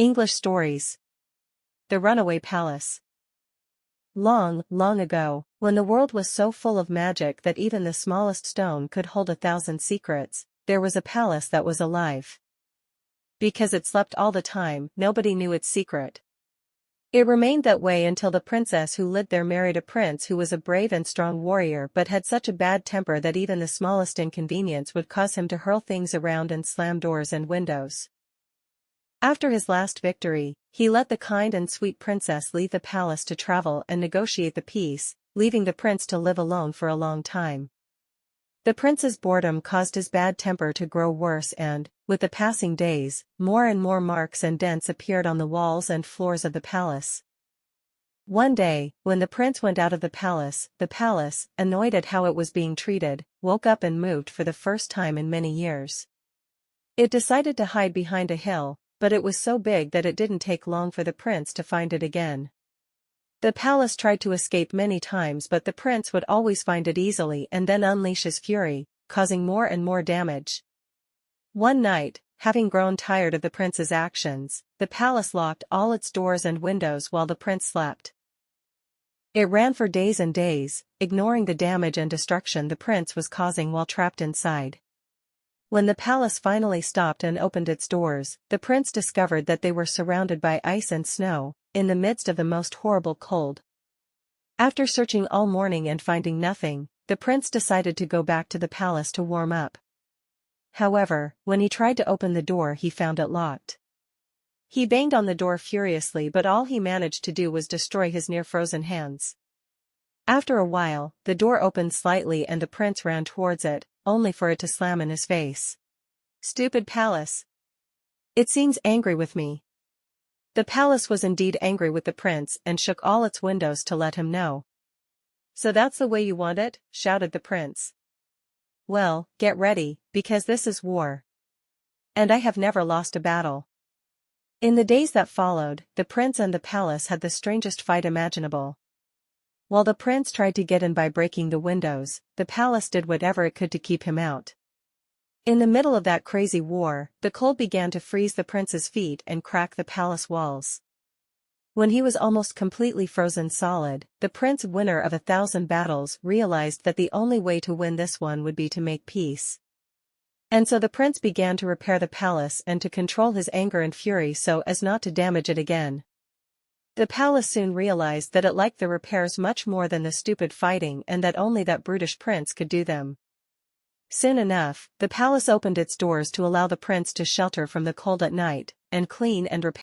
English stories. The Runaway Palace. Long, long ago, when the world was so full of magic that even the smallest stone could hold 1,000 secrets, there was a palace that was alive. Because it slept all the time, nobody knew its secret. It remained that way until the princess who lived there married a prince who was a brave and strong warrior but had such a bad temper that even the smallest inconvenience would cause him to hurl things around and slam doors and windows. After his last victory, he let the kind and sweet princess leave the palace to travel and negotiate the peace, leaving the prince to live alone for a long time. The prince's boredom caused his bad temper to grow worse and, with the passing days, more and more marks and dents appeared on the walls and floors of the palace. One day, when the prince went out of the palace, annoyed at how it was being treated, woke up and moved for the first time in many years. It decided to hide behind a hill, but it was so big that it didn't take long for the prince to find it again. The palace tried to escape many times, but the prince would always find it easily and then unleash his fury, causing more and more damage. One night, having grown tired of the prince's actions, the palace locked all its doors and windows while the prince slept. It ran for days and days, ignoring the damage and destruction the prince was causing while trapped inside. When the palace finally stopped and opened its doors, the prince discovered that they were surrounded by ice and snow, in the midst of the most horrible cold. After searching all morning and finding nothing, the prince decided to go back to the palace to warm up. However, when he tried to open the door, he found it locked. He banged on the door furiously, but all he managed to do was destroy his near-frozen hands. After a while, the door opened slightly and the prince ran towards it, only for it to slam in his face. "Stupid palace! It seems angry with me." The palace was indeed angry with the prince and shook all its windows to let him know. "So that's the way you want it?" shouted the prince. "Well, get ready, because this is war. And I have never lost a battle." In the days that followed, the prince and the palace had the strangest fight imaginable. While the prince tried to get in by breaking the windows, the palace did whatever it could to keep him out. In the middle of that crazy war, the cold began to freeze the prince's feet and crack the palace walls. When he was almost completely frozen solid, the prince, winner of 1,000 battles, realized that the only way to win this one would be to make peace. And so the prince began to repair the palace and to control his anger and fury so as not to damage it again. The palace soon realized that it liked the repairs much more than the stupid fighting and that only that brutish prince could do them. Soon enough, the palace opened its doors to allow the prince to shelter from the cold at night, and clean and repair